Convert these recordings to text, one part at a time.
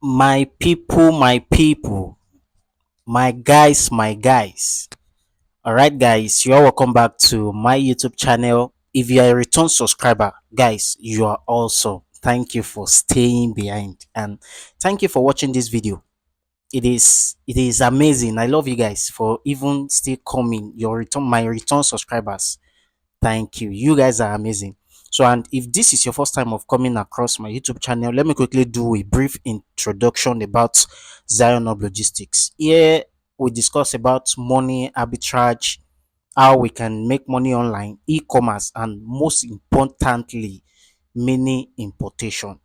My people, my guys. All right, guys, you're welcome back to my YouTube channel. If you are a return subscriber, guys, you are also. Thank you for staying behind and thank you for watching this video. It is amazing. I love you guys for even still coming. My return subscribers. Thank you. You guys are amazing. So, and if this is your first time of coming across my YouTube channel, let me quickly do a brief introduction about Zion of Logistics. Here we discuss about money arbitrage, how we can make money online, e-commerce, and most importantly, mini importation.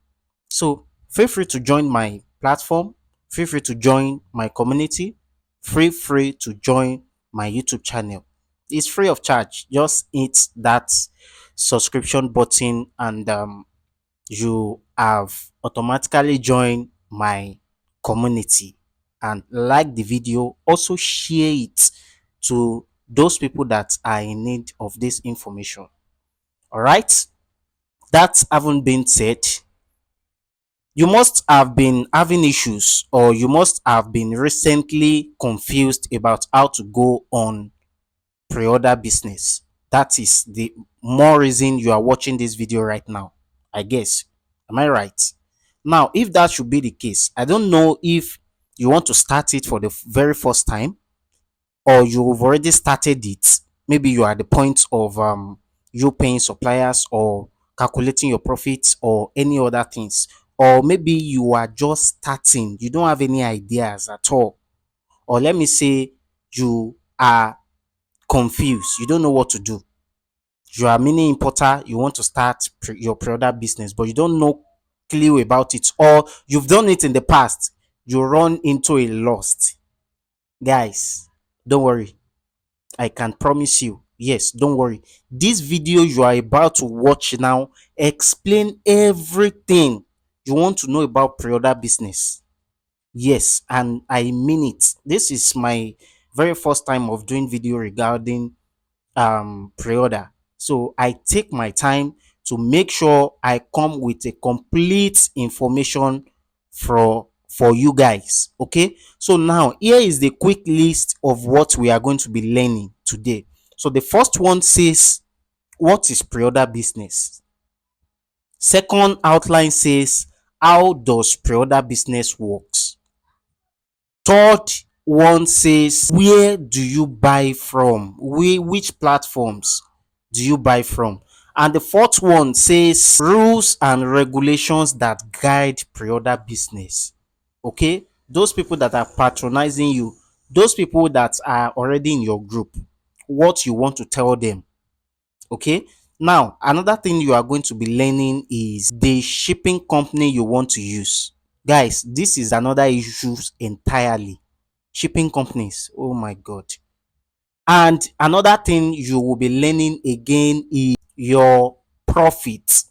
So feel free to join my platform, feel free to join my community, feel free to join my YouTube channel. It's free of charge. Just hit that subscription button and you have automatically joined my community. And like the video, also share it to those people that are in need of this information. All right, that having been said, you must have been having issues or you must have been recently confused about how to go on pre-order business. That is the more reason you are watching this video right now, I guess. Am I right? Now, if that should be the case, I don't know if you want to start it for the very first time or you've already started it. Maybe you are at the point of you paying suppliers or calculating your profits or any other things, or maybe you are just starting, you don't have any ideas at all, or let me say you are confused, you don't know what to do. You are a mini importer, you want to start your pre-order business, but you don't know clue about it, or you've done it in the past, you run into a loss. Guys, don't worry, I can promise you, yes, don't worry. This video you are about to watch now explain everything you want to know about pre-order business. Yes, and I mean it. This is my very first time of doing video regarding pre-order. So I take my time to make sure I come with a complete information for you guys. Okay, so now here is the quick list of what we are going to be learning today. So the first one says, what is pre-order business? Second outline says, how does pre-order business works? Third one says, where do you buy from? Which platforms do you buy from? And the fourth one says, rules and regulations that guide pre-order business. Okay, those people that are patronizing you, those people that are already in your group, what you want to tell them. Okay, now another thing you are going to be learning is the shipping company you want to use. Guys, this is another issue entirely. Shipping companies, oh my god. And another thing you will be learning again is your profit.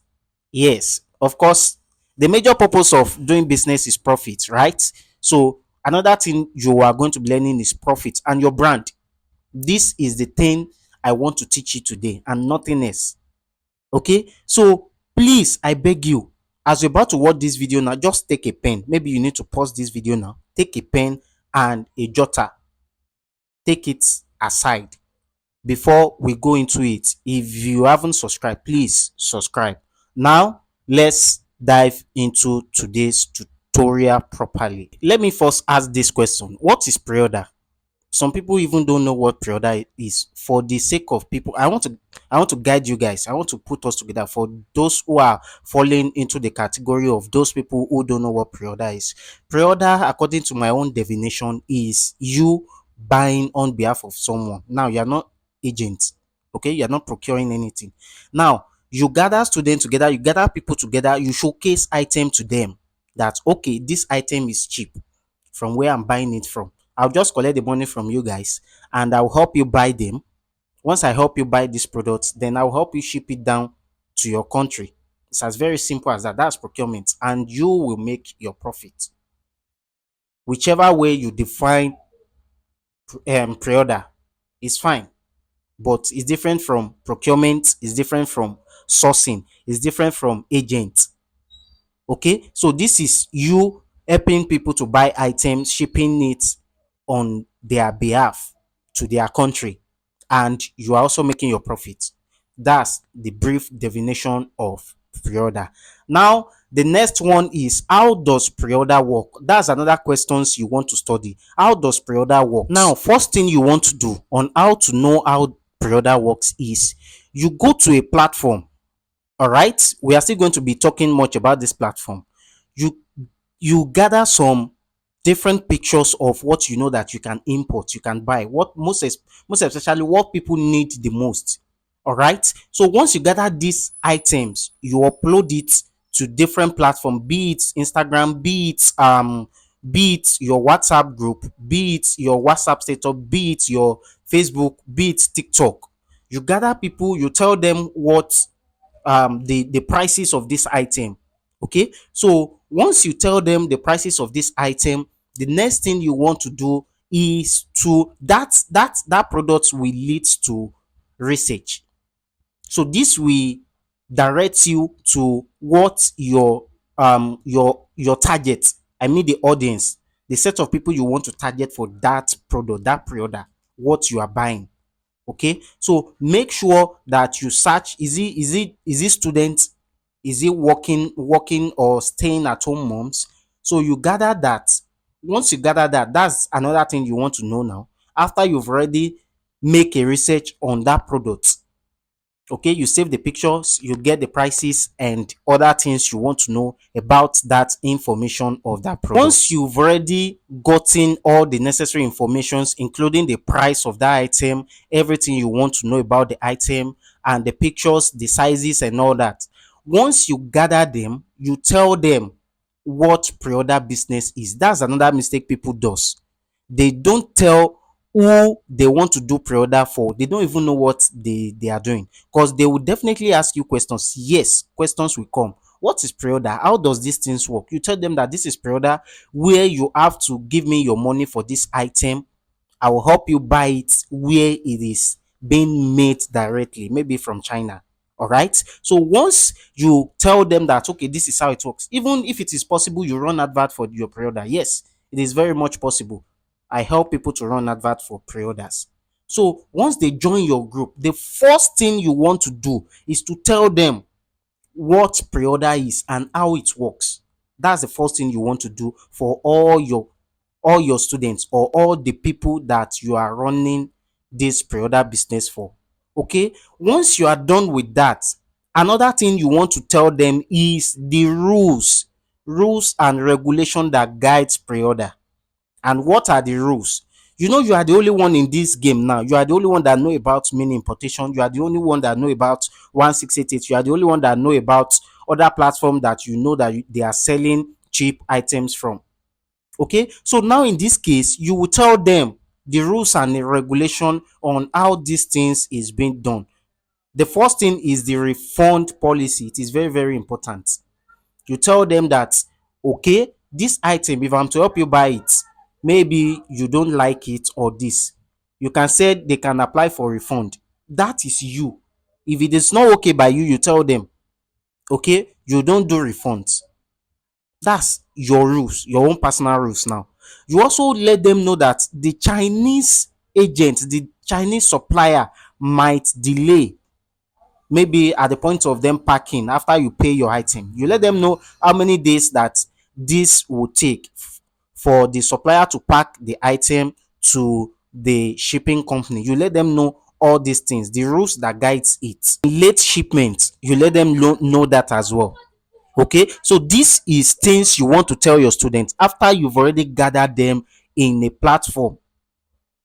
Yes, of course, the major purpose of doing business is profit, right? So another thing you are going to be learning is profit and your brand. This is the thing I want to teach you today and nothing else. Okay, so please, I beg you, as you're about to watch this video now, just take a pen. Maybe you need to pause this video now. Take a pen and a jotter, take it aside before we go into it. If you haven't subscribed, please subscribe. Now let's dive into today's tutorial properly. Let me first ask this question: what is pre-order? Some people even don't know what pre-order is. For the sake of people, I want to guide you guys. I want to put us together for those who are falling into the category of those people who don't know what pre-order is. Pre-order, according to my own definition, is you buying on behalf of someone. Now you are not agents, okay? You are not procuring anything. Now you gather students together, you gather people together, you showcase item to them that okay, this item is cheap from where I'm buying it from. I'll just collect the money from you guys and I'll help you buy them. Once I help you buy these products, then I'll help you ship it down to your country. It's as very simple as that. That's procurement, and you will make your profit. Whichever way you define pre-order is fine, but it's different from procurement, it's different from sourcing, it's different from agent. Okay, so this is you helping people to buy items, shipping it on their behalf to their country, and you are also making your profit. That's the brief definition of pre-order. Now, the next one is, how does pre-order work? That's another questions you want to study. How does pre-order work? Now, first thing you want to do on how to know how pre-order works is you go to a platform. All right, we are still going to be talking much about this platform. You you gather some different pictures of what you know that you can import, you can buy, what most especially what people need the most. All right, so once you gather these items, you upload it to different platform, be it Instagram, be it your WhatsApp group, be it your WhatsApp status, be it your Facebook, be it TikTok. You gather people, you tell them what the prices of this item. Okay, so once you tell them the prices of this item, the next thing you want to do is to that product will lead to research. So this will direct you to what your target, I mean the audience, the set of people you want to target for that product, that pre-order, what you are buying. Okay, so make sure that you search, is it student, is it working or staying at home moms. So you gather that. Once you gather that, that's another thing you want to know. Now, after you've already make a research on that product, okay, you save the pictures, you get the prices and other things you want to know about that information of that product. Once you've already gotten all the necessary informations, including the price of that item, everything you want to know about the item, and the pictures, the sizes and all that, once you gather them, you tell them what pre-order business is. That's another mistake people does. They don't tell who they want to do pre-order for. They don't even know what they are doing, because they will definitely ask you questions. Yes, questions will come. What is pre-order? How does these things work? You tell them that this is pre-order, where you have to give me your money for this item. I will help you buy it where it is being made directly, maybe from China. All right. So once you tell them that, okay, this is how it works, even if it is possible you run advert for your pre-order, yes, it is very much possible. I help people to run advert for pre-orders. So once they join your group, the first thing you want to do is to tell them what pre-order is and how it works. That's the first thing you want to do for all your students or all the people that you are running this pre-order business for. Okay, once you are done with that, another thing you want to tell them is the rules and regulation that guides pre-order. And what are the rules? You are the only one in this game now. You are the only one that know about mini importation. You are the only one that know about 1688. You are the only one that know about other platform that they are selling cheap items from. Okay, so now in this case, you will tell them the rules and the regulation on how these things is being done. The first thing is the refund policy. It is very, very important. You tell them that, okay, this item, if I'm to help you buy it, maybe you don't like it or this, you can say they can apply for refund. That is you. If it is not okay by you, you tell them, okay, you don't do refunds. That's your rules, your own personal rules. Now, you also let them know that the Chinese agent, the Chinese supplier might delay, maybe at the point of them packing after you pay your item. You let them know how many days that this will take for the supplier to pack the item to the shipping company. You let them know all these things, the rules that guides it. Late shipment, you let them know that as well. Okay, so this is things you want to tell your students after you've already gathered them in a platform.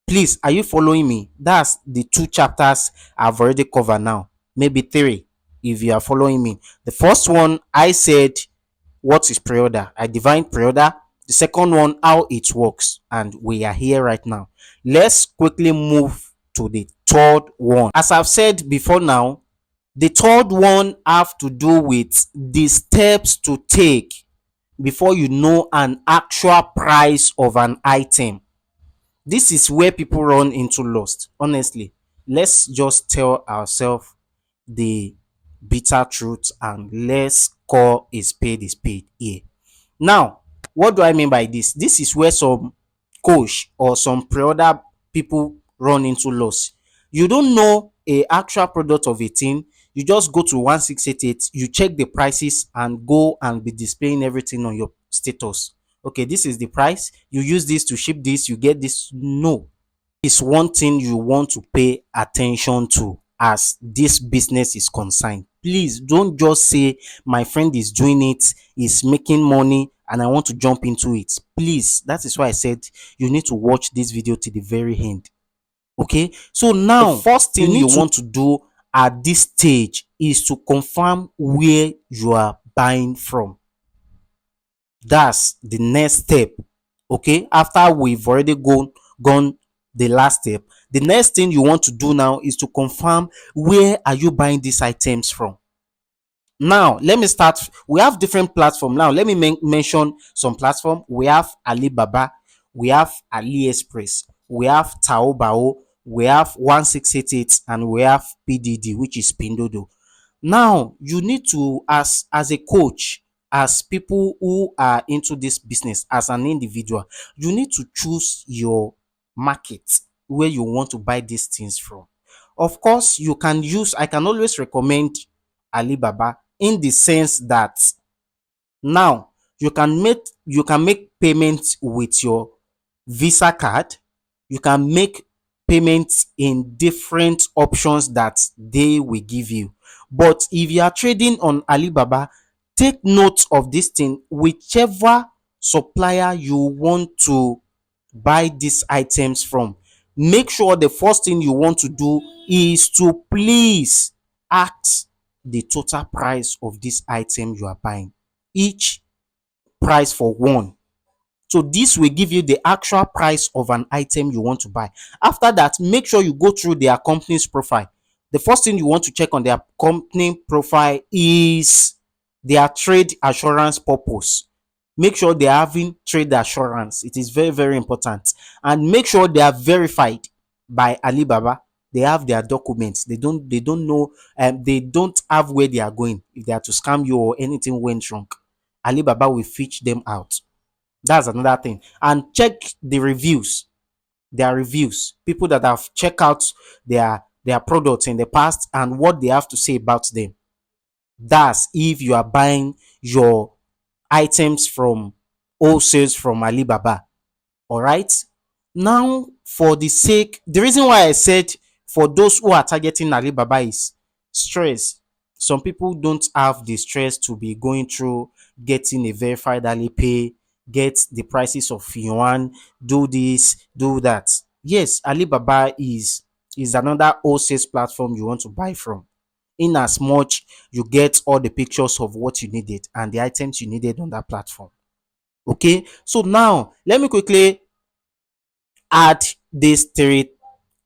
Please, are you following me? That's the 2 chapters I've already covered now, maybe 3 if you are following me. The first one, I said what is pre-order, I defined pre-order. The second one, how it works, and we are here right now. Let's quickly move to the third one. As I've said before now, the third one have to do with the steps to take before you know an actual price of an item. This is where people run into lost. Honestly, let's just tell ourselves the bitter truth and let's call a spade here. Now, What do I mean by this? This is where some coach or some pre-order people run into loss. You don't know a actual product of a thing, you just go to 1688, you check the prices and go and be displaying everything on your status. Okay, this is the price, you use this to ship this, you get this. No, is one thing you want to pay attention to as this business is concerned. Please don't just say my friend is doing it, is making money, and I want to jump into it. Please, that is why I said you need to watch this video to the very end. Okay, so now the first thing you want to do at this stage is to confirm where you are buying from. That's the next step. Okay, after we've already gone the last step, the next thing you want to do now is to confirm where are you buying these items from. Now let me start. We have different platforms. Now let me mention some platform. We have Alibaba, we have AliExpress, we have Taobao, we have 1688, and we have PDD, which is Pindodo. Now you need to, as a coach, as people who are into this business, as an individual, you need to choose your market where you want to buy these things from. Of course, you can use, I can always recommend Alibaba, in the sense that now you can make payments with your Visa card. You can make payments in different options that they will give you. But if you are trading on Alibaba, take note of this thing. Whichever supplier you want to buy these items from, make sure the first thing you want to do is to please ask the total price of this item you are buying, each price for one. So this will give you the actual price of an item you want to buy. After that, make sure you go through their company's profile. The first thing you want to check on their company profile is their trade assurance purpose. Make sure they are having trade assurance. It is very, very important. And make sure they are verified by Alibaba. They have their documents. They don't know, they don't have where they are going. If they are to scam you or anything went wrong, Alibaba will fish them out. That's another thing. And check the reviews. Their reviews, people that have checked out their products in the past and what they have to say about them. That's if you are buying your items from wholesales from Alibaba. All right. Now, for the sake, the reason why I said for those who are targeting Alibaba is stress. Some people don't have the stress to be going through getting a verified Alipay, get the prices of yuan, do this, do that. Yes, Alibaba is another wholesale platform you want to buy from. In as much you get all the pictures of what you needed and the items you needed on that platform. Okay, so now let me quickly add these three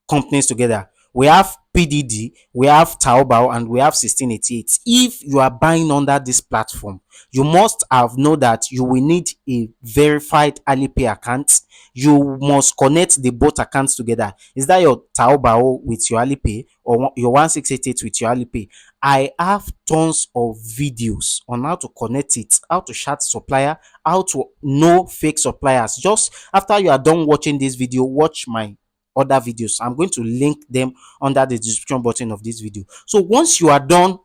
companies together. We have PDD, we have Taobao, and we have 1688. If you are buying under this platform, you must have known that you will need a verified Alipay account. You must connect the both accounts together. Is that your Taobao with your Alipay or your 1688 with your Alipay? I have tons of videos on how to connect it, how to chat supplier, how to know fake suppliers. Just after you are done watching this video, watch my other videos. I'm going to link them under the description button of this video. So once you are done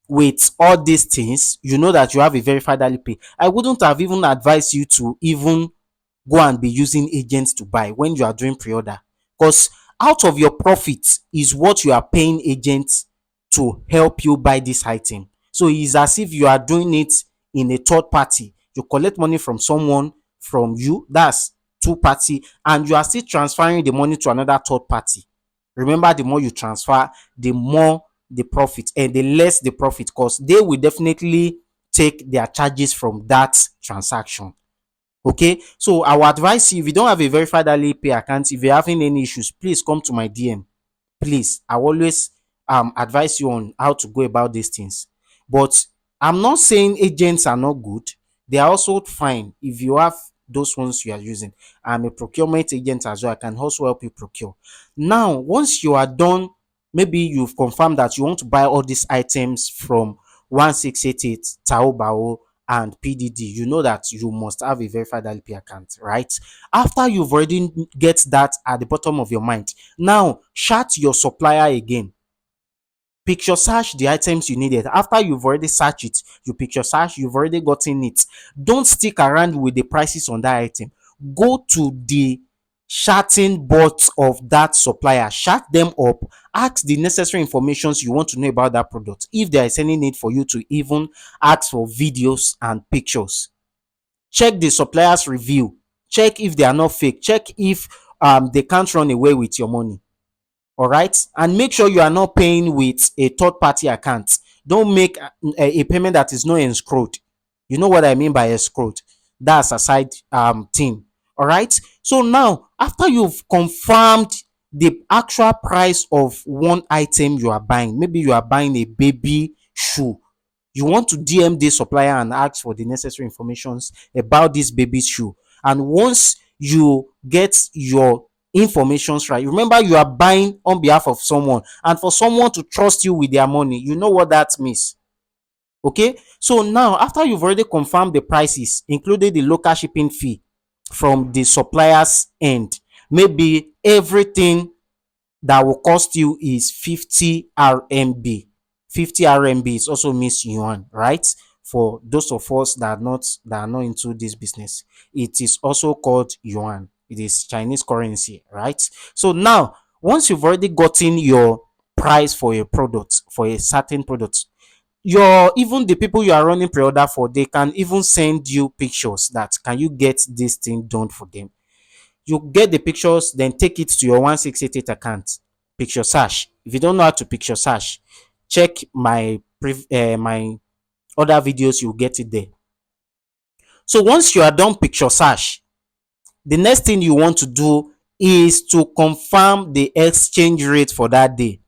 with all these things, you know that you have a verified Alipay. I wouldn't have even advised you to even go and be using agents to buy when you are doing pre-order, because out of your profit is what you are paying agents to help you buy this item. So it's as if you are doing it in a third party. You collect money from someone, from you, that's two party, and you are still transferring the money to another third party. Remember, the more you transfer, the more the profit, and the less the profit, because they will definitely take their charges from that transaction. Okay, so I will advise you, if you don't have a verified Alipay account, if you're having any issues, please come to my DM. Please, I always advise you on how to go about these things. But I'm not saying agents are not good. They are also fine if you have those ones you are using. I'm a procurement agent as well. I can also help you procure. Now, once you are done, maybe you've confirmed that you want to buy all these items from 1688, Taobao, and PDD, you know that you must have a verified LP account, right? After you've already get that at the bottom of your mind, now chat your supplier again. Picture search the items you needed. After you've already searched it, you picture search, you've already gotten it. Don't stick around with the prices on that item. Go to the chatting bots of that supplier, chat them up, ask the necessary informations you want to know about that product. If there is any need for you to even ask for videos and pictures, check the supplier's review, check if they are not fake, check if they can't run away with your money. All right, and make sure you are not paying with a third party account. Don't make a payment that is not escrowed. You know what I mean by escrowed? That's a side thing. All right, so now after you've confirmed the actual price of one item you are buying, maybe you are buying a baby shoe, you want to DM the supplier and ask for the necessary informations about this baby shoe. And once you get your informations right, remember you are buying on behalf of someone, and for someone to trust you with their money, you know what that means. Okay, so now after you've already confirmed the prices, including the local shipping fee from the supplier's end, maybe everything that will cost you is 50 RMB. 50 RMB is also means yuan, right? For those of us that are not into this business, it is also called yuan. It is Chinese currency, right? So now, once you've already gotten your price for a product, for a certain product, your even the people you are running pre-order for, they can even send you pictures that can you get this thing done for them. You get the pictures, then take it to your 1688 account, picture search. If you don't know how to picture search, check my other videos, you'll get it there. So once you are done picture search, the next thing you want to do is to confirm the exchange rate for that day.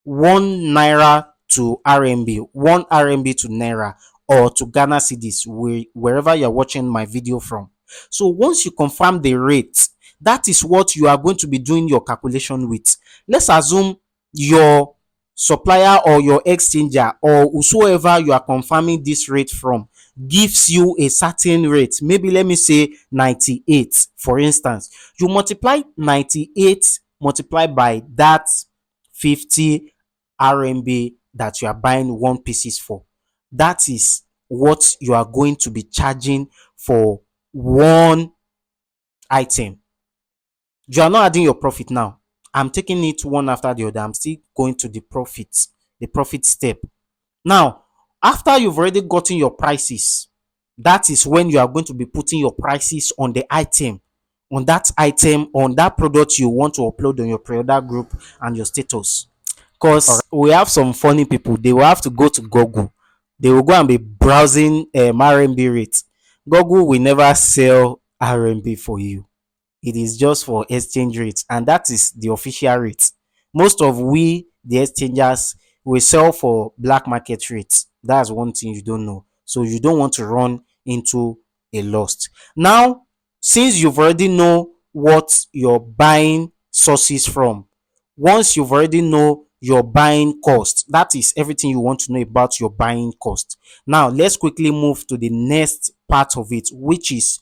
1 naira to RMB, 1 RMB to naira, or to Ghana cedis, wherever you're watching my video from. So once you confirm the rate, that is what you are going to be doing your calculation with. Let's assume your supplier or your exchanger or whosoever you are confirming this rate from gives you a certain rate, maybe let me say 98 for instance. You multiply 98 multiplied by that 50 RMB that you are buying one pieces for. That is what you are going to be charging for one item. You are not adding your profit now. I'm taking it one after the other. I'm still going to the profit step. Now, after you've already gotten your prices, that is when you are going to be putting your prices on the item, on that product you want to upload on your pre-order group and your status. Because we have some funny people, they will have to go to Google. They will go and be browsing RMB rates. Google will never sell RMB for you. It is just for exchange rates, and that is the official rate. Most of we, the exchangers, will sell for black market rates. That's one thing you don't know. So you don't want to run into a loss. Now, since you've already know what you're buying sources from, once you've already know your buying cost, that is everything you want to know about your buying cost. Now, let's quickly move to the next part of it, which is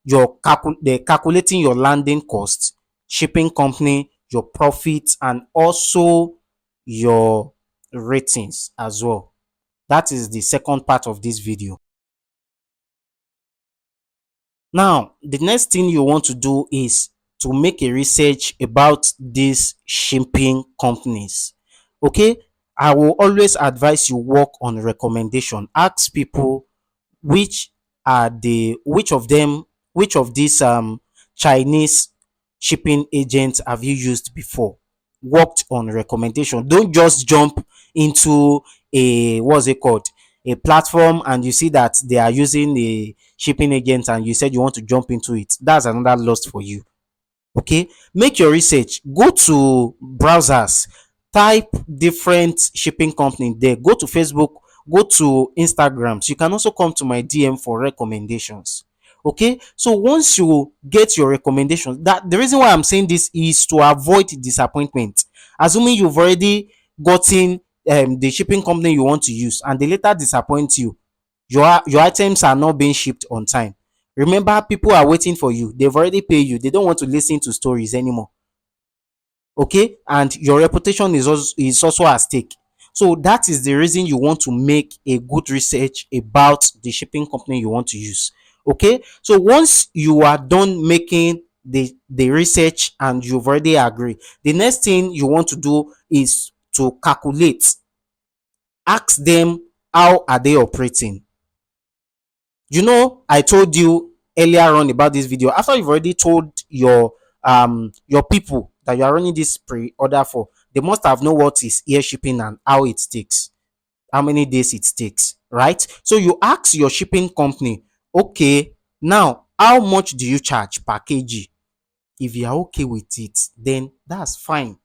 your calculating your landing cost, shipping company, your profits, and also your ratings as well. That is the second part of this video. Now, the next thing you want to do is to make a research about these shipping companies. Okay, I will always advise you work on recommendation. Ask people which which of these Chinese shipping agents have you used before. Worked on recommendation. Don't just jump into a platform and you see that they are using a shipping agent and you said you want to jump into it. That's another loss for you. Okay, make your research, go to browsers, type different shipping company there, go to Facebook, go to Instagram. So you can also come to my DM for recommendations. Okay, so once you get your recommendations, that the reason why I'm saying this is to avoid disappointment. Assuming you've already gotten the shipping company you want to use and they later disappoint you, your items are not being shipped on time. Remember, people are waiting for you. They've already paid you. They don't want to listen to stories anymore. Okay, and your reputation is also at stake. So that is the reason you want to make a good research about the shipping company you want to use. Okay, so once you are done making the research and you've already agreed, the next thing you want to do is to calculate. Ask them, how are they operating? I told you earlier on about this video. After you've already told your people that you are running this pre-order for, they must have know what is air shipping and how it takes, how many days it takes, right? So you ask your shipping company, okay, now how much do you charge per kg? If you are okay with it, then that's fine.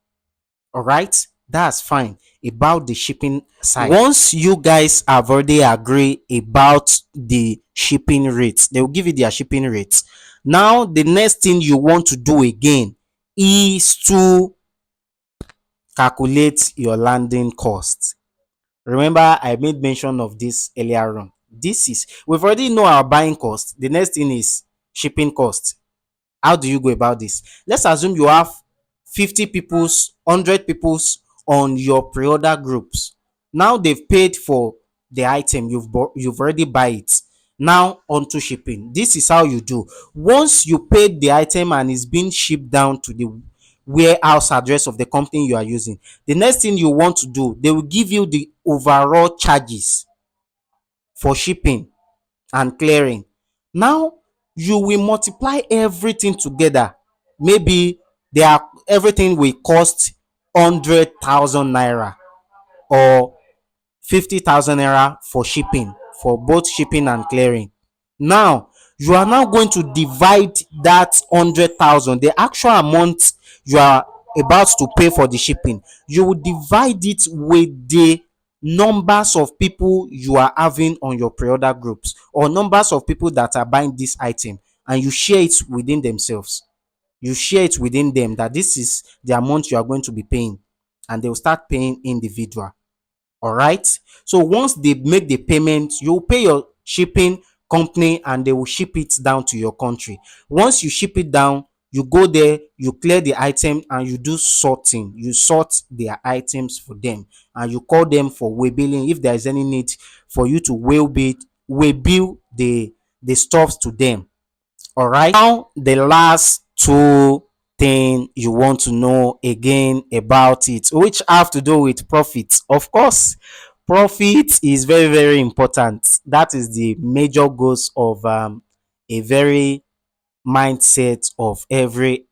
All right, that's fine about the shipping side. Once you guys have already agreed about the shipping rates, they will give you their shipping rates. Now the next thing you want to do again is to calculate your landing cost. Remember, I made mention of this earlier on. We've already know our buying cost. The next thing is shipping cost. How do you go about this? Let's assume you have 50 people's, 100 people's on your pre-order groups. Now they've paid for the item, you've already buy it. Now onto shipping. This is how you do. Once you paid the item and it's being shipped down to the warehouse address of the company you are using, the next thing you want to do, they will give you the overall charges for shipping and clearing. Now you will multiply everything together. Maybe everything will cost 100,000 naira or 50,000 naira for shipping, for both shipping and clearing. Now you are now going to divide that 100,000, the actual amount you are about to pay for the shipping. You will divide it with the numbers of people you are having on your pre-order groups, or numbers of people that are buying this item, and you share it within themselves. You share it within them that this is the amount you are going to be paying, and they will start paying individual. All right, so once they make the payment, you pay your shipping company and they will ship it down to your country. Once you ship it down, you go there, you clear the item, and you do sorting. You sort their items for them, and you call them for waybilling if there is any need for you to waybill the stuffs to them. All right, now the last two thing you want to know again about it, which have to do with profit. Of course, profit is very, very important. That is the major goals of a very mindset of every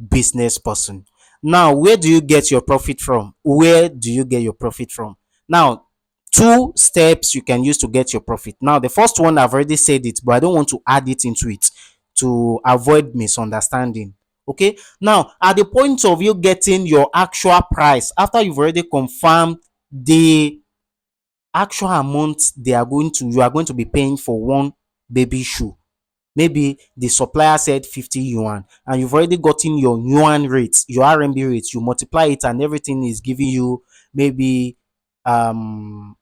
business person. Now, where do you get your profit from? Where do you get your profit from? Now, two steps you can use to get your profit. Now, the first one, I've already said it, but I don't want to add it into it to avoid misunderstanding. Okay, now at the point of you getting your actual price, after you've already confirmed the actual amount you are going to be paying for one baby shoe. Maybe the supplier said 50 yuan, and you've already gotten your yuan rate, your RMB rate. You multiply it and everything is giving you maybe 70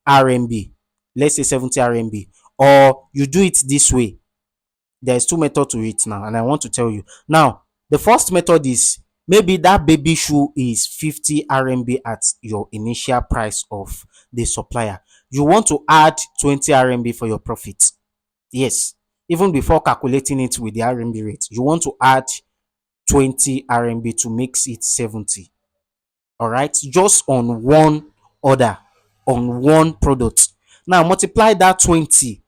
RMB. Let's say 70 RMB. Or you do it this way. There's two methods to it now, and I want to tell you. Now, the first method is, maybe that baby shoe is 50 RMB at your initial price of the supplier. You want to add 20 RMB for your profit. Yes, even before calculating it with the RMB rate, you want to add 20 RMB to make it 70. All right, just on one order, on one product. Now multiply that 20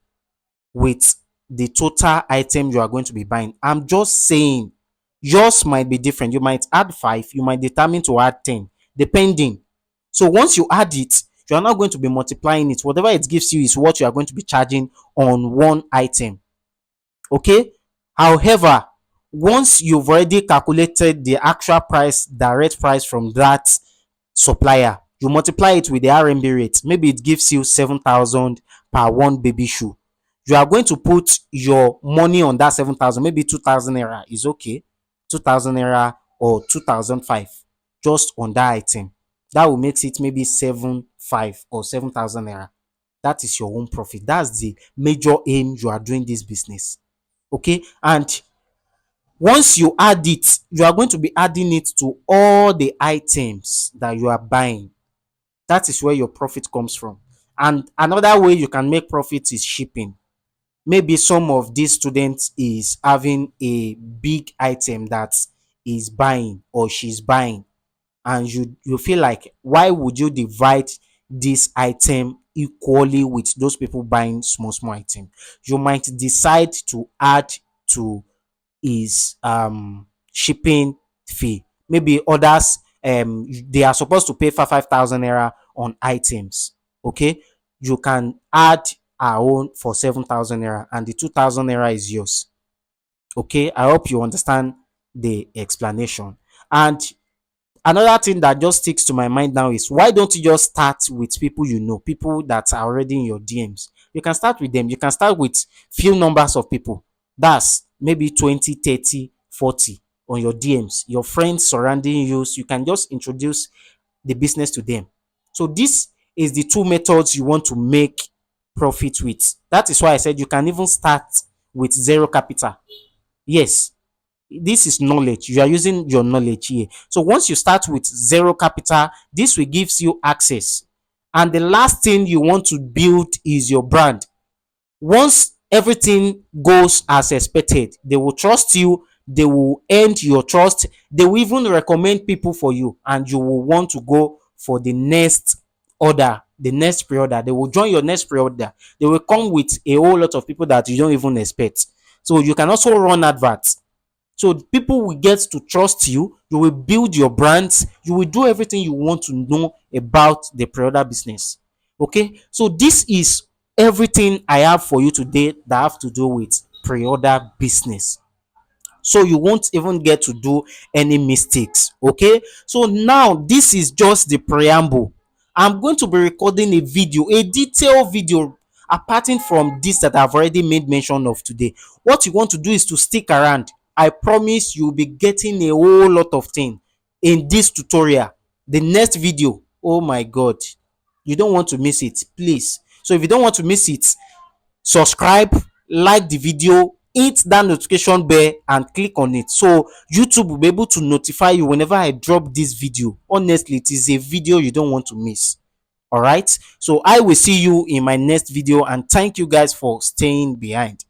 with the total item you are going to be buying. I'm just saying, yours might be different. You might add 5, you might determine to add 10, depending. So once you add it, you are not going to be multiplying it. Whatever it gives you is what you are going to be charging on one item. Okay, however, once you've already calculated the actual price, direct price from that supplier, you multiply it with the RMB rate. Maybe it gives you 7,000 per one baby shoe. You are going to put your money on that 7,000. Maybe 2,000 naira is okay, 2,000 naira or 2,005, just on that item. That will make it maybe 7,500 or 7,000 naira. That is your own profit. That's the major aim you are doing this business. Okay, and once you add it, you are going to be adding it to all the items that you are buying. That is where your profit comes from. And another way you can make profit is shipping. Maybe some of these students is having a big item that is buying or she's buying, and you feel like, why would you divide this item equally with those people buying small small item? You might decide to add to is shipping fee. Maybe others, they are supposed to pay for 5,000 naira on items. Okay, you can add our own for 7,000 naira, and the 2,000 naira is yours. Okay, I hope you understand the explanation. And another thing that just sticks to my mind now is, why don't you just start with people you know, people that are already in your DMs? You can start with them. You can start with few numbers of people. That's maybe 20, 30, 40 on your DMs, your friends surrounding you. So you can just introduce the business to them. So this is the two methods you want to make profit with. That is why I said you can even start with zero capital. Yes, this is knowledge. You are using your knowledge here. So once you start with zero capital, this will gives you access. And the last thing you want to build is your brand. Once everything goes as expected, they will trust you, they will earn your trust, they will even recommend people for you, and you will want to go for the next order, the next pre-order. They will join your next pre-order. They will come with a whole lot of people that you don't even expect. So you can also run adverts. So people will get to trust you. You will build your brands. You will do everything you want to know about the pre-order business. Okay, so this is everything I have for you today that have to do with pre-order business, so you won't even get to do any mistakes. Okay, so now this is just the preamble. I'm going to be recording a video, a detailed video, apart from this that I've already made mention of today. What you want to do is to stick around. I promise you'll be getting a whole lot of things in this tutorial. The next video, oh my god, you don't want to miss it, please. So if you don't want to miss it, subscribe, like the video, hit that notification bell and click on it, so YouTube will be able to notify you whenever I drop this video. Honestly, it is a video you don't want to miss. All right, so I will see you in my next video, and thank you guys for staying behind.